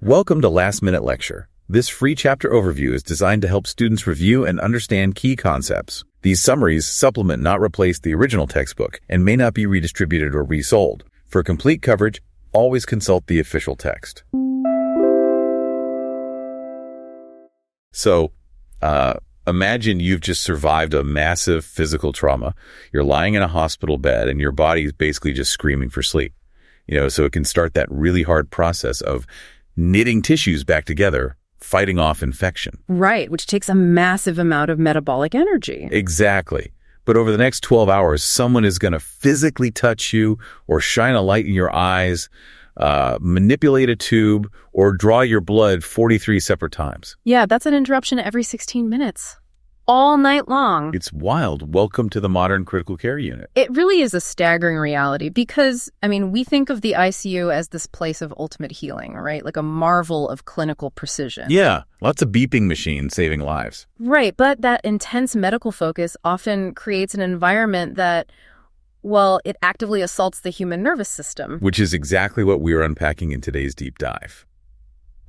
Welcome to Last Minute Lecture. This free chapter overview is designed to help students review and understand key concepts. These summaries supplement, not replace, the original textbook and may not be redistributed or resold. For complete coverage, always consult the official text. So, imagine you've just survived a massive physical trauma. You're lying in a hospital bed and your body is basically just screaming for sleep. So it can start that really hard process of knitting tissues back together, fighting off infection. Right, which takes a massive amount of metabolic energy. Exactly. But over the next 12 hours, someone is going to physically touch you or shine a light in your eyes, manipulate a tube, or draw your blood 43 separate times. Yeah, that's an interruption every 16 minutes. All night long. It's wild. Welcome to the modern critical care unit. It really is a staggering reality because, we think of the ICU as this place of ultimate healing, right? Like a marvel of clinical precision. Yeah, lots of beeping machines saving lives. Right, but that intense medical focus often creates an environment that, it actively assaults the human nervous system. Which is exactly what we're unpacking in today's deep dive.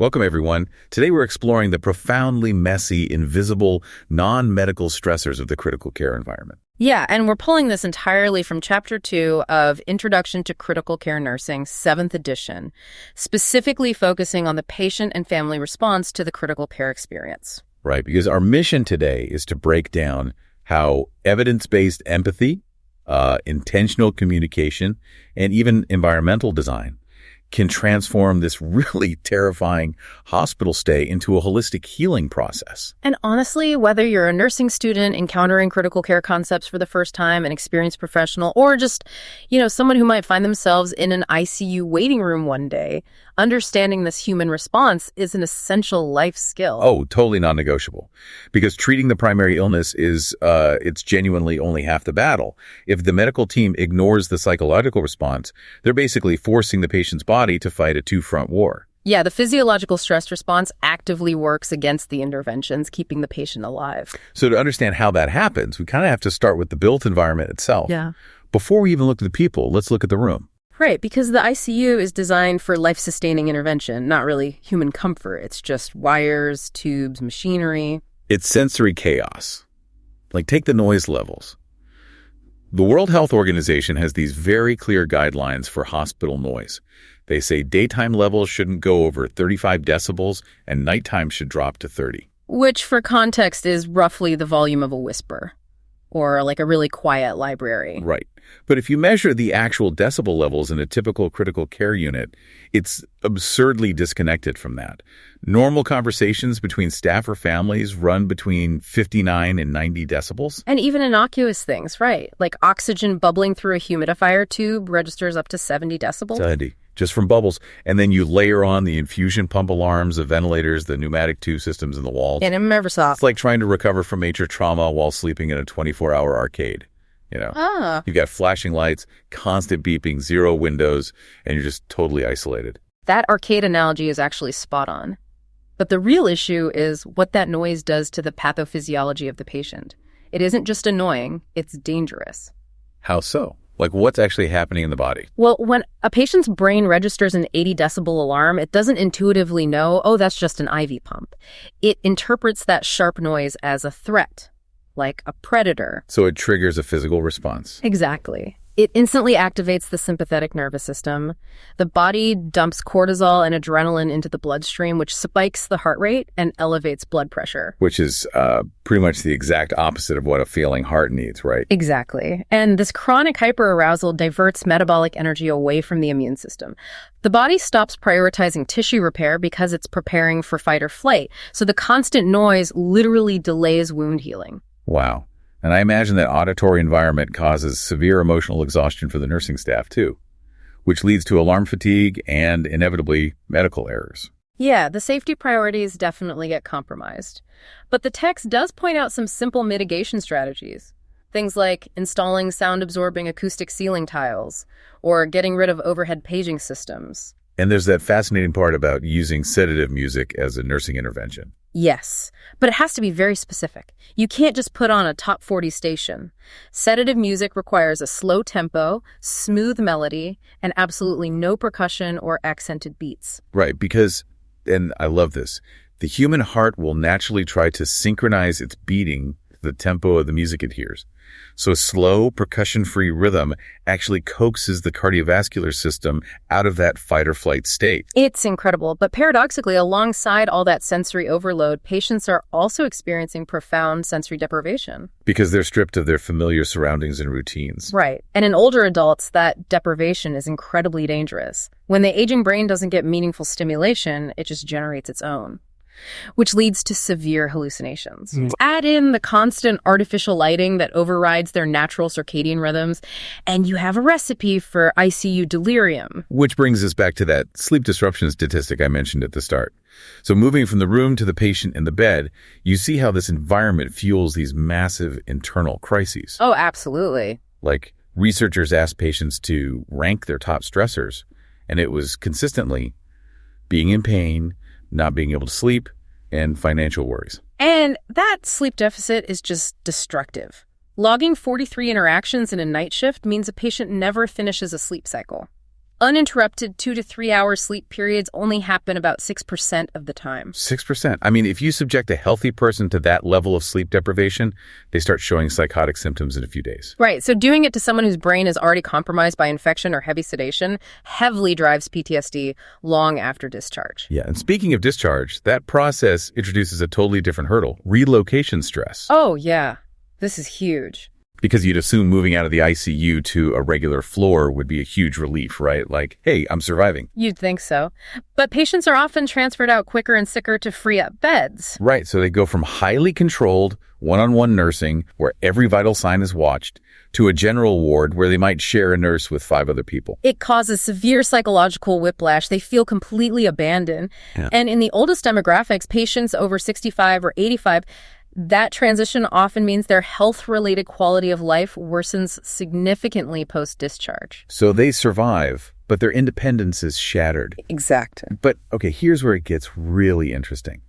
Welcome, everyone. Today we're exploring the profoundly messy, invisible, non-medical stressors of the critical care environment. Yeah, and we're pulling this entirely from Chapter 2 of Introduction to Critical Care Nursing, 7th edition, specifically focusing on the patient and family response to the critical care experience. Right, because our mission today is to break down how evidence-based empathy, intentional communication, and even environmental design can transform this really terrifying hospital stay into a holistic healing process. And honestly, whether you're a nursing student encountering critical care concepts for the first time, an experienced professional, or just, someone who might find themselves in an ICU waiting room one day, understanding this human response is an essential life skill. Oh, totally non-negotiable. Because treating the primary illness is, it's genuinely only half the battle. If the medical team ignores the psychological response, they're basically forcing the patient's body to fight a two-front war. Yeah, the physiological stress response actively works against the interventions, keeping the patient alive. So to understand how that happens, we kind of have to start with the built environment itself. Yeah. Before we even look at the people, let's look at the room. Right, because the ICU is designed for life-sustaining intervention, not really human comfort. It's just wires, tubes, machinery. It's sensory chaos. Like, take the noise levels. The World Health Organization has these very clear guidelines for hospital noise. They say daytime levels shouldn't go over 35 decibels and nighttime should drop to 30. Which, for context, is roughly the volume of a whisper, or like a really quiet library. Right. But if you measure the actual decibel levels in a typical critical care unit, it's absurdly disconnected from that. Normal conversations between staff or families run between 59 and 90 decibels. And even innocuous things, right? Like oxygen bubbling through a humidifier tube registers up to 70 decibels. 70, just from bubbles. And then you layer on the infusion pump alarms, the ventilators, the pneumatic tube systems in the walls. And Microsoft. It's like trying to recover from major trauma while sleeping in a 24-hour arcade. You've got flashing lights, constant beeping, zero windows, and you're just totally isolated. That arcade analogy is actually spot on. But the real issue is what that noise does to the pathophysiology of the patient. It isn't just annoying, it's dangerous. How so? Like, what's actually happening in the body? Well, when a patient's brain registers an 80 decibel alarm, it doesn't intuitively know, that's just an IV pump. It interprets that sharp noise as a threat, like a predator. So it triggers a physical response. Exactly. It instantly activates the sympathetic nervous system. The body dumps cortisol and adrenaline into the bloodstream, which spikes the heart rate and elevates blood pressure. Which is pretty much the exact opposite of what a failing heart needs, right? Exactly. And this chronic hyperarousal diverts metabolic energy away from the immune system. The body stops prioritizing tissue repair because it's preparing for fight or flight. So the constant noise literally delays wound healing. Wow. And I imagine that auditory environment causes severe emotional exhaustion for the nursing staff, too, which leads to alarm fatigue and, inevitably, medical errors. Yeah, the safety priorities definitely get compromised. But the text does point out some simple mitigation strategies. Things like installing sound-absorbing acoustic ceiling tiles or getting rid of overhead paging systems. And there's that fascinating part about using sedative music as a nursing intervention. Yes, but it has to be very specific. You can't just put on a top 40 station. Sedative music requires a slow tempo, smooth melody, and absolutely no percussion or accented beats. Right, because And I love this. The human heart will naturally try to synchronize its beating to the tempo of the music it hears. So slow, percussion-free rhythm actually coaxes the cardiovascular system out of that fight-or-flight state. It's incredible. But paradoxically, alongside all that sensory overload, patients are also experiencing profound sensory deprivation. Because they're stripped of their familiar surroundings and routines. Right. And in older adults, that deprivation is incredibly dangerous. When the aging brain doesn't get meaningful stimulation, it just generates its own, which leads to severe hallucinations. Add in the constant artificial lighting that overrides their natural circadian rhythms, and you have a recipe for ICU delirium. Which brings us back to that sleep disruption statistic I mentioned at the start. So moving from the room to the patient in the bed, you see how this environment fuels these massive internal crises. Oh, absolutely. Like researchers asked patients to rank their top stressors, and it was consistently being in pain, not being able to sleep, and financial worries. And that sleep deficit is just destructive. Logging 43 interactions in a night shift means a patient never finishes a sleep cycle. Uninterrupted 2 to 3 hour sleep periods only happen about 6% of the time. 6%. I mean, if you subject a healthy person to that level of sleep deprivation, they start showing psychotic symptoms in a few days. Right. So doing it to someone whose brain is already compromised by infection or heavy sedation heavily drives PTSD long after discharge. Yeah. And speaking of discharge, that process introduces a totally different hurdle, relocation stress. Oh, yeah. This is huge. Because you'd assume moving out of the ICU to a regular floor would be a huge relief, right? Like, hey, I'm surviving. You'd think so. But patients are often transferred out quicker and sicker to free up beds. Right. So they go from highly controlled one-on-one nursing, where every vital sign is watched, to a general ward where they might share a nurse with 5 other people. It causes severe psychological whiplash. They feel completely abandoned. Yeah. And in the oldest demographics, patients over 65 or 85, that transition often means their health-related quality of life worsens significantly post-discharge. So they survive, but their independence is shattered. Exactly. But, okay, here's where it gets really interesting.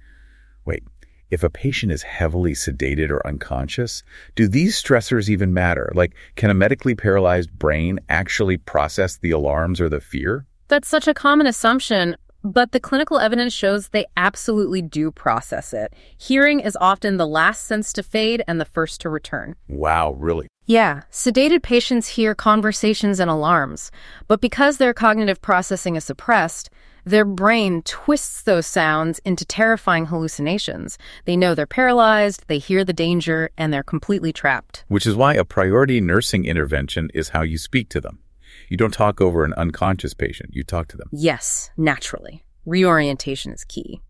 Wait, if a patient is heavily sedated or unconscious, do these stressors even matter? Like, can a medically paralyzed brain actually process the alarms or the fear? That's such a common assumption. But the clinical evidence shows they absolutely do process it. Hearing is often the last sense to fade and the first to return. Wow, really? Yeah, sedated patients hear conversations and alarms. But because their cognitive processing is suppressed, their brain twists those sounds into terrifying hallucinations. They know they're paralyzed, they hear the danger, and they're completely trapped. Which is why a priority nursing intervention is how you speak to them. You don't talk over an unconscious patient. You talk to them. Yes, naturally. Reorientation is key.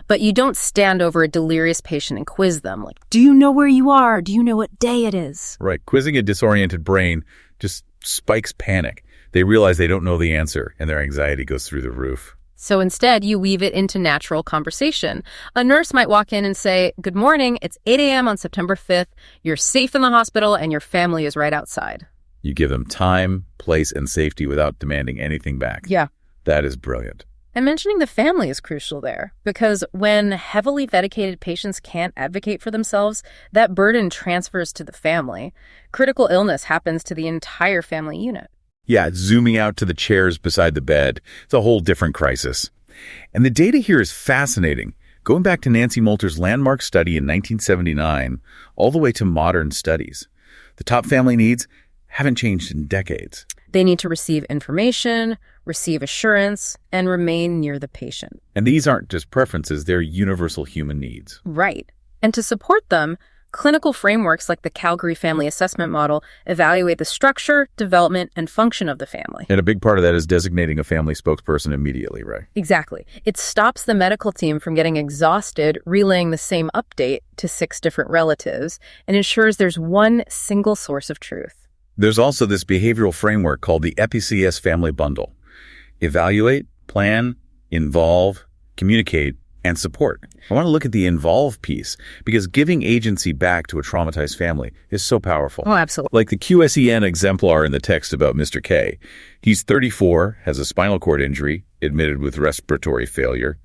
But you don't stand over a delirious patient and quiz them. Like, do you know where you are? Do you know what day it is? Right. Quizzing a disoriented brain just spikes panic. They realize they don't know the answer, and their anxiety goes through the roof. So instead, you weave it into natural conversation. A nurse might walk in and say, "Good morning, it's 8 a.m. on September 5th. You're safe in the hospital, and your family is right outside." You give them time, place, and safety without demanding anything back. Yeah. That is brilliant. And mentioning the family is crucial there, because when heavily medicated patients can't advocate for themselves, that burden transfers to the family. Critical illness happens to the entire family unit. Yeah, zooming out to the chairs beside the bed. It's a whole different crisis. And the data here is fascinating. Going back to Nancy Moulter's landmark study in 1979, all the way to modern studies. The top family needs haven't changed in decades. They need to receive information, receive assurance, and remain near the patient. And these aren't just preferences, they're universal human needs. Right. And to support them, clinical frameworks like the Calgary Family Assessment Model evaluate the structure, development, and function of the family. And a big part of that is designating a family spokesperson immediately, right? Exactly. It stops the medical team from getting exhausted relaying the same update to 6 different relatives and ensures there's one single source of truth. There's also this behavioral framework called the EPCS Family Bundle. Evaluate, plan, involve, communicate, and support. I want to look at the involve piece because giving agency back to a traumatized family is so powerful. Oh, absolutely. Like the QSEN exemplar in the text about Mr. K. He's 34, has a spinal cord injury, admitted with respiratory failure.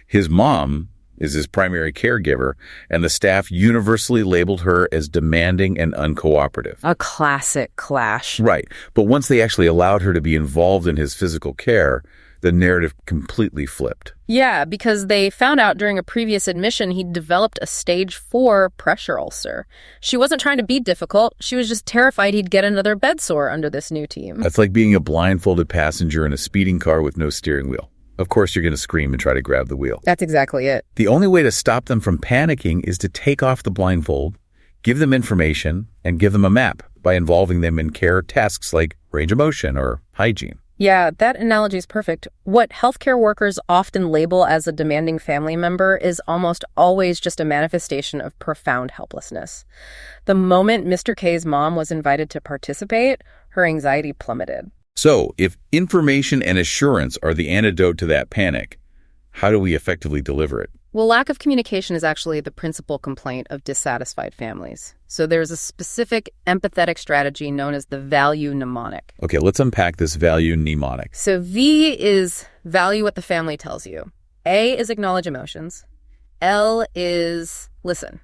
His mom is his primary caregiver, and the staff universally labeled her as demanding and uncooperative. A classic clash. Right. But once they actually allowed her to be involved in his physical care, the narrative completely flipped. Yeah, because they found out during a previous admission he'd developed a stage 4 pressure ulcer. She wasn't trying to be difficult. She was just terrified he'd get another bed sore under this new team. That's like being a blindfolded passenger in a speeding car with no steering wheel. Of course, you're going to scream and try to grab the wheel. That's exactly it. The only way to stop them from panicking is to take off the blindfold, give them information, and give them a map by involving them in care tasks like range of motion or hygiene. Yeah, that analogy is perfect. What healthcare workers often label as a demanding family member is almost always just a manifestation of profound helplessness. The moment Mr. K's mom was invited to participate, her anxiety plummeted. So, if information and assurance are the antidote to that panic, how do we effectively deliver it? Well, lack of communication is actually the principal complaint of dissatisfied families. So there's a specific empathetic strategy known as the value mnemonic. Okay, let's unpack this value mnemonic. So V is value what the family tells you. A is acknowledge emotions. L is listen.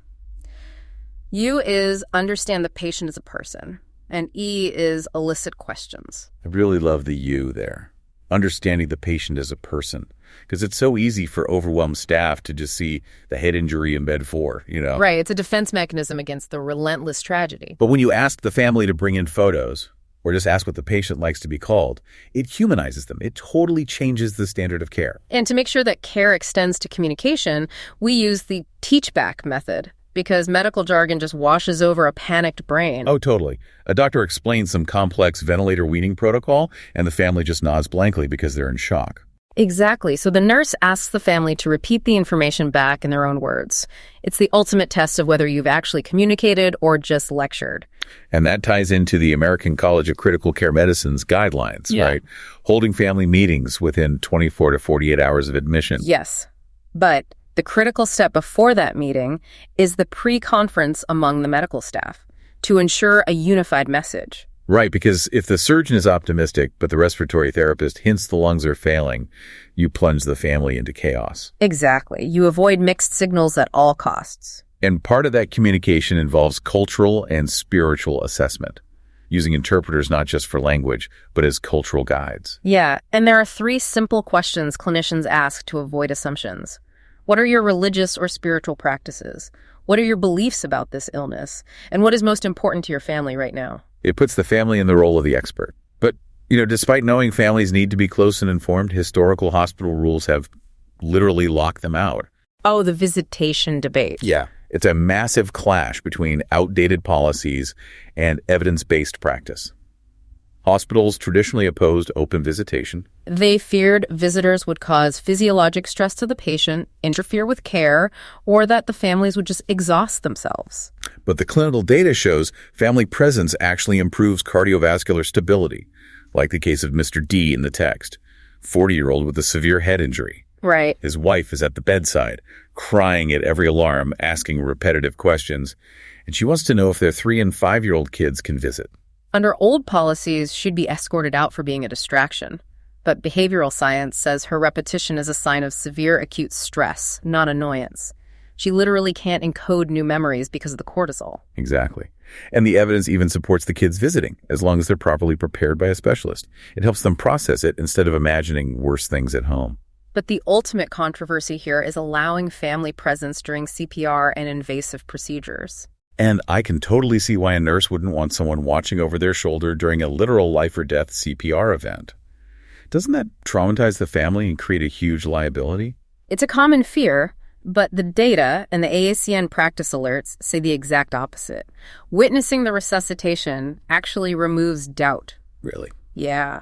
U is understand the patient as a person. And E is elicit questions. I really love the U there. Understanding the patient as a person. Because it's so easy for overwhelmed staff to just see the head injury in bed 4, Right, it's a defense mechanism against the relentless tragedy. But when you ask the family to bring in photos, or just ask what the patient likes to be called, it humanizes them. It totally changes the standard of care. And to make sure that care extends to communication, we use the teach-back method, because medical jargon just washes over a panicked brain. Oh, totally. A doctor explains some complex ventilator weaning protocol, and the family just nods blankly because they're in shock. Exactly. So the nurse asks the family to repeat the information back in their own words. It's the ultimate test of whether you've actually communicated or just lectured. And that ties into the American College of Critical Care Medicine's guidelines, right? Holding family meetings within 24 to 48 hours of admission. Yes. But the critical step before that meeting is the pre-conference among the medical staff to ensure a unified message. Right, because if the surgeon is optimistic, but the respiratory therapist hints the lungs are failing, you plunge the family into chaos. Exactly. You avoid mixed signals at all costs. And part of that communication involves cultural and spiritual assessment, using interpreters not just for language, but as cultural guides. Yeah, and there are 3 simple questions clinicians ask to avoid assumptions. What are your religious or spiritual practices? What are your beliefs about this illness? And what is most important to your family right now? It puts the family in the role of the expert. But, despite knowing families need to be close and informed, historical hospital rules have literally locked them out. Oh, the visitation debate. Yeah. It's a massive clash between outdated policies and evidence-based practice. Hospitals traditionally opposed open visitation. They feared visitors would cause physiologic stress to the patient, interfere with care, or that the families would just exhaust themselves. But the clinical data shows family presence actually improves cardiovascular stability, like the case of Mr. D in the text, 40-year-old with a severe head injury. Right. His wife is at the bedside, crying at every alarm, asking repetitive questions, and she wants to know if their 3- and 5-year-old kids can visit. Under old policies, she'd be escorted out for being a distraction. But behavioral science says her repetition is a sign of severe acute stress, not annoyance. She literally can't encode new memories because of the cortisol. Exactly. And the evidence even supports the kids visiting, as long as they're properly prepared by a specialist. It helps them process it instead of imagining worse things at home. But the ultimate controversy here is allowing family presence during CPR and invasive procedures. And I can totally see why a nurse wouldn't want someone watching over their shoulder during a literal life-or-death CPR event. Doesn't that traumatize the family and create a huge liability? It's a common fear, but the data and the AACN practice alerts say the exact opposite. Witnessing the resuscitation actually removes doubt. Really? Yeah.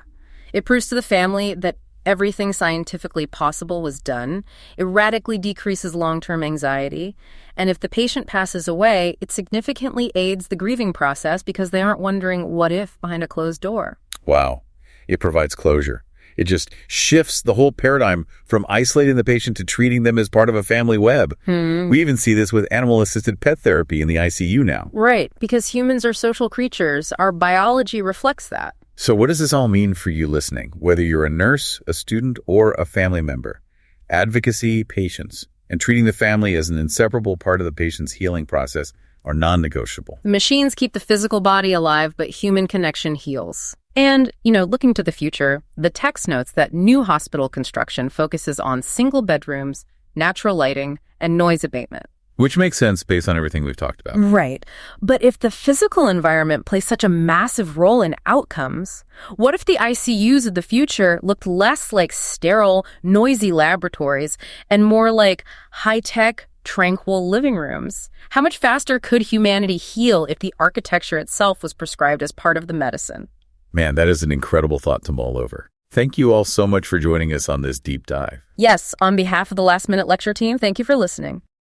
It proves to the family that everything scientifically possible was done. It radically decreases long-term anxiety. And if the patient passes away, it significantly aids the grieving process because they aren't wondering what if behind a closed door. Wow. It provides closure. It just shifts the whole paradigm from isolating the patient to treating them as part of a family web. We even see this with animal-assisted pet therapy in the ICU now. Right, because humans are social creatures. Our biology reflects that. So what does this all mean for you listening, whether you're a nurse, a student, or a family member? Advocacy, patience, and treating the family as an inseparable part of the patient's healing process are non-negotiable. Machines keep the physical body alive, but human connection heals. And, looking to the future, the text notes that new hospital construction focuses on single bedrooms, natural lighting, and noise abatement. Which makes sense based on everything we've talked about. Right. But if the physical environment plays such a massive role in outcomes, what if the ICUs of the future looked less like sterile, noisy laboratories and more like high-tech, tranquil living rooms? How much faster could humanity heal if the architecture itself was prescribed as part of the medicine? Man, that is an incredible thought to mull over. Thank you all so much for joining us on this deep dive. Yes, on behalf of the Last Minute Lecture team, thank you for listening.